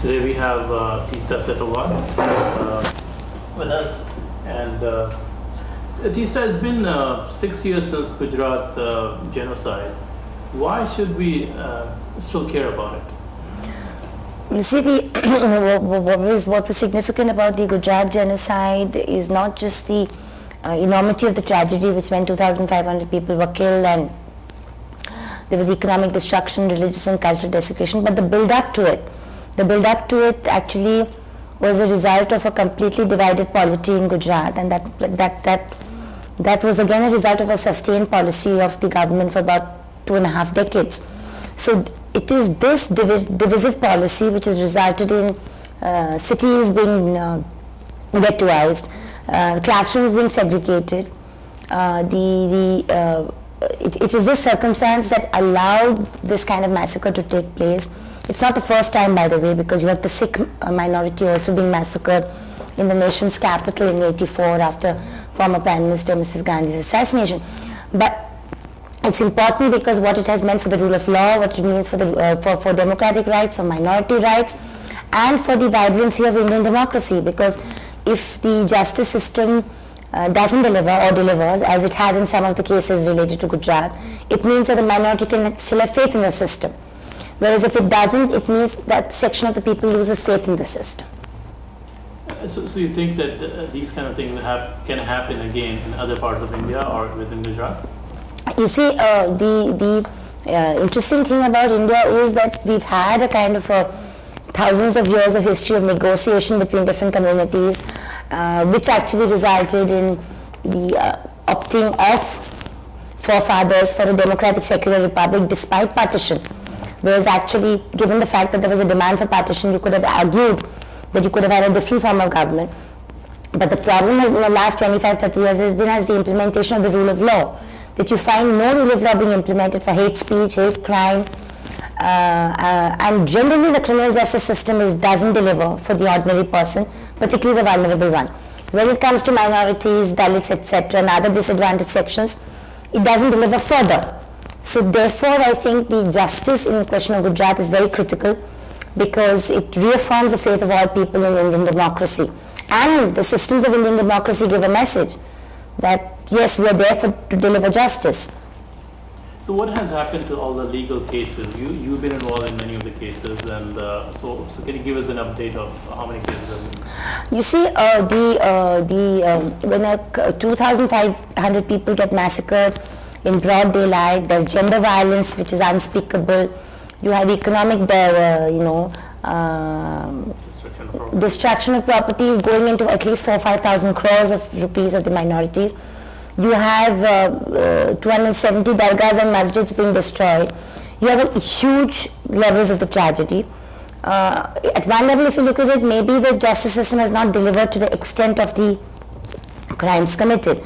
Today we have Teesta Setalvad with us, and Teesta, has been 6 years since Gujarat genocide. Why should we still care about it? You see, what was significant about the Gujarat genocide is not just the enormity of the tragedy, which meant 2,500 people were killed and there was economic destruction, religious and cultural desecration, but the build-up to it. The build-up to it actually was a result of a completely divided polity in Gujarat, and that was again a result of a sustained policy of the government for about 2.5 decades. So it is this divisive policy which has resulted in cities being ghettoized, classrooms being segregated. It is this circumstance that allowed this kind of massacre to take place. It's not the first time, by the way, because you have the Sikh minority also being massacred in the nation's capital in '84 after former Prime Minister Mrs. Gandhi's assassination. But it's important because what it has meant for the rule of law, what it means for for democratic rights, for minority rights, and for the vibrancy of Indian democracy. Because if the justice system doesn't deliver or delivers, as it has in some of the cases related to Gujarat, it means that the minority can still have faith in the system. Whereas if it doesn't, it means that section of the people loses faith in the system. So you think that these kind of things can happen again in other parts of India or within Gujarat? You see, the interesting thing about India is that we've had a kind of thousands of years of history of negotiation between different communities, which actually resulted in the opting off forefathers for a democratic secular republic despite partition. Whereas actually, given the fact that there was a demand for partition, you could have argued that you could have had a different form of government. But the problem in the last 25-30 years has been as the implementation of the rule of law, that you find no rule of law being implemented for hate speech, hate crime, and generally the criminal justice system doesn't deliver for the ordinary person, particularly the vulnerable one. When it comes to minorities, Dalits, etc., and other disadvantaged sections, it doesn't deliver further. So therefore, I think the justice in the question of Gujarat is very critical because it reaffirms the faith of all people in Indian democracy. And the systems of Indian democracy give a message that yes, we are there to deliver justice. So what has happened to all the legal cases? You've been involved in many of the cases, and so can you give us an update of how many cases have been? You see, when 2,500 people get massacred in broad daylight, there's gender violence which is unspeakable. You have economic, destruction of property going into at least 4,000-5,000 crores of rupees of the minorities. You have 270 dargahs and masjids being destroyed. You have huge levels of the tragedy. At one level, if you look at it, maybe the justice system has not delivered to the extent of the crimes committed.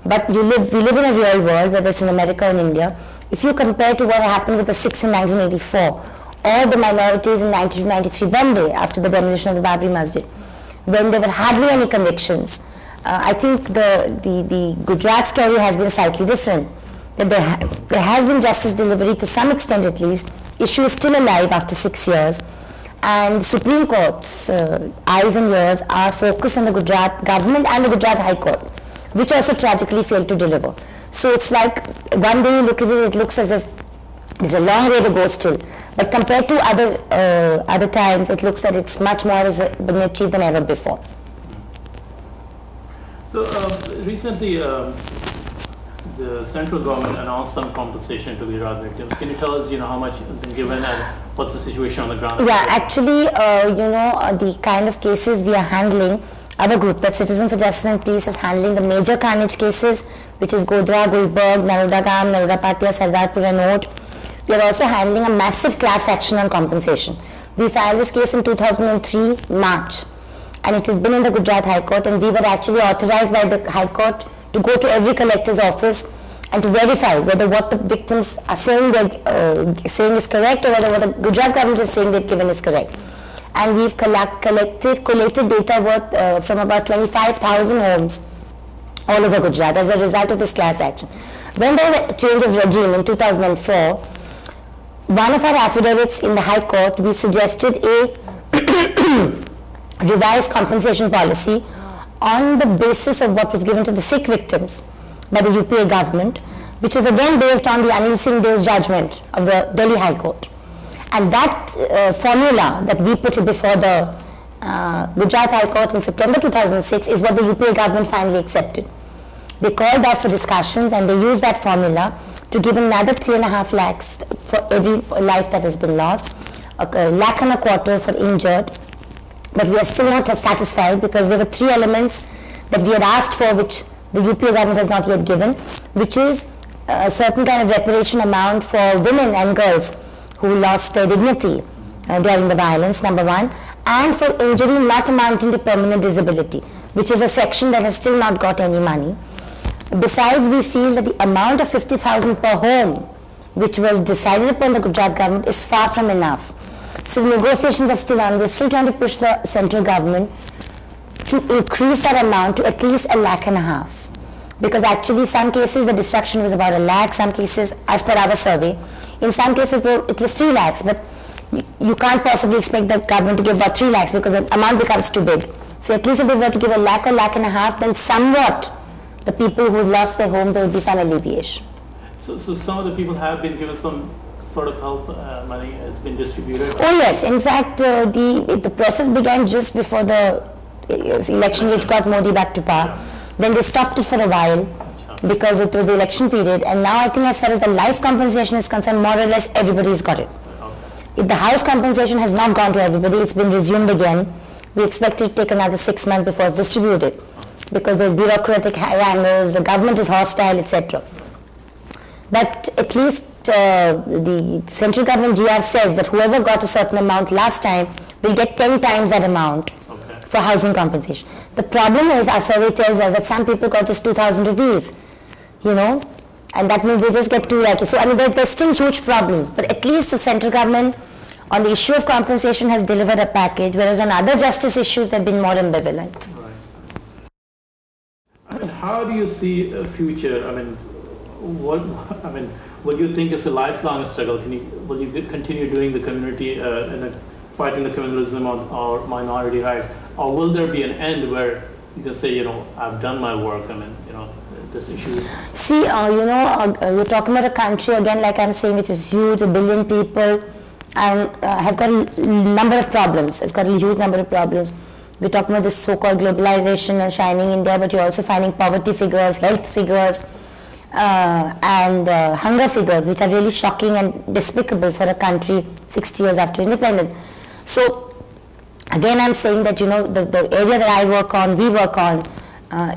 But we live in a real world, whether it's in America or in India. If you compare to what happened with the Sikhs in 1984, or the minorities in 1992-93 Bombay after the demolition of the Babri Masjid, when there were hardly any convictions, I think the Gujarat story has been slightly different. That there has been justice delivery to some extent at least. Issue is still alive after 6 years, and Supreme Court's eyes and ears are focused on the Gujarat government and the Gujarat High Court, which also tragically failed to deliver. So it's like one day you look at it, it looks as if there's a long way to go still. But compared to other times, it looks that it's much more has been achieved than ever before. So recently, the central government announced some compensation to Gujarat victims. Can you tell us, how much has been given and what's the situation on the ground? Yeah, actually, the kind of cases we are handling, our group, that Citizen for Justice and Peace, is handling the major carnage cases, which is Godhra, Gulbarg, Narodagam, Narodapatia, Sardarpur and Ot. We are also handling a massive class action on compensation. We filed this case in 2003, March, and it has been in the Gujarat High Court, and we were actually authorized by the High Court to go to every collector's office and to verify whether what the victims are saying is correct, or whether what the Gujarat government is saying they've given is correct. And we've collated data worth from about 25,000 homes all over Gujarat as a result of this class action. When there was a change of regime in 2004, one of our affidavits in the High Court, we suggested a revised compensation policy on the basis of what was given to the Sikh victims by the UPA government, which was again based on the Anil Singh Dev's judgment of the Delhi High Court. And that formula that we put before the Gujarat High Court in September 2006 is what the UPA government finally accepted. They called us for discussions and they used that formula to give another 3.5 lakhs for every life that has been lost, $1.25 lakh for injured. But we are still not satisfied because there were 3 elements that we had asked for which the UPA government has not yet given, which is a certain kind of reparation amount for women and girls who lost their dignity during the violence, number 1, and for injury not amounting to permanent disability, which is a section that has still not got any money. Besides, we feel that the amount of 50,000 per home, which was decided upon the Gujarat government, is far from enough. So the negotiations are still on. We're still trying to push the central government to increase that amount to at least $1.5 lakh. Because actually some cases the destruction was about $1 lakh, some cases, as per our survey, in some cases it was 3 lakhs, but you can't possibly expect the government to give about 3 lakhs because the amount becomes too big. So at least if they were to give $1 lakh or $1.5 lakh, then somewhat the people who lost their homes, there will be some alleviation. So some of the people have been given some sort of help, money has been distributed? Oh yes, in fact the process began just before the election which got Modi back to power. Then they stopped it for a while because it was the election period, and now I think as far as the life compensation is concerned, more or less everybody's got it. If the house compensation has not gone to everybody, it's been resumed again. We expect it to take another 6 months before it's distributed because there's bureaucratic wrangles, the government is hostile, etc. But at least the central government GR says that whoever got a certain amount last time will get 10 times that amount for housing compensation. The problem is, our survey tells us that some people got just 2,000 rupees, you know, and that means they just get 2 lakhs. So I mean, there's still huge problems, but at least the central government on the issue of compensation has delivered a package, whereas on other justice issues they've been more ambivalent. Right. I mean, how do you see a future? I mean, what do you think is a lifelong struggle? Will you continue doing the community and fighting the communalism or minority rights, or will there be an end where you can say, you know, I've done my work? I mean, you know, this issue. See, you know, we're talking about a country again, like I'm saying, which is huge, 1 billion people, and has got a number of problems. It's got a huge number of problems. We're talking about this so-called globalization and shining India, but you're also finding poverty figures, health figures, and hunger figures, which are really shocking and despicable for a country 60 years after independence. So again, I'm saying that, you know, the area that I work on, we work on,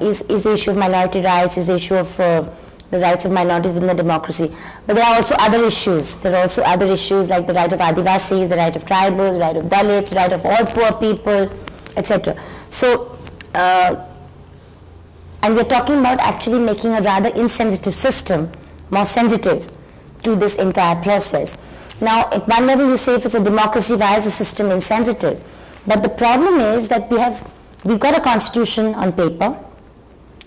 is the issue of minority rights, is the issue of the rights of minorities within the democracy. But there are also other issues. There are also other issues like the right of Adivasis, the right of tribals, the right of Dalits, the right of all poor people, etc. So, and we're talking about actually making a rather insensitive system more sensitive to this entire process. Now, at one level you say if it's a democracy, why is the system insensitive? But the problem is that we've got a constitution on paper,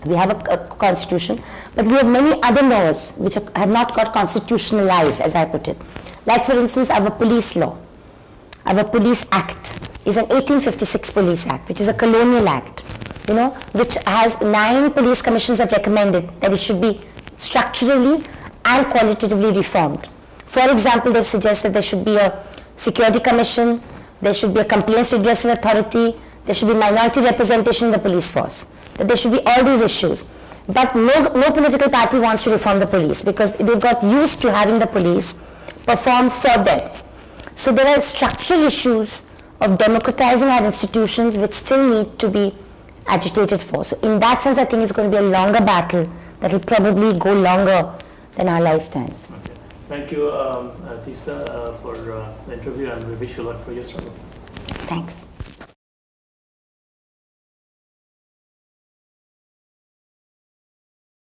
we have a constitution, but we have many other laws which have not got constitutionalized, as I put it. Like for instance, our police law, our police act is an 1856 police act, which is a colonial act, you know, which has 9 police commissions have recommended that it should be structurally and qualitatively reformed. For example, they suggest that there should be a security commission, there should be a complaints redressal authority, there should be minority representation in the police force, that there should be all these issues. But no political party wants to reform the police because they've got used to having the police perform for them. So there are structural issues of democratizing our institutions which still need to be agitated for. So in that sense, I think it's going to be a longer battle that will probably go longer than our lifetimes. Okay. Thank you, Teesta, for the interview, and we wish you luck for your struggle. Thanks.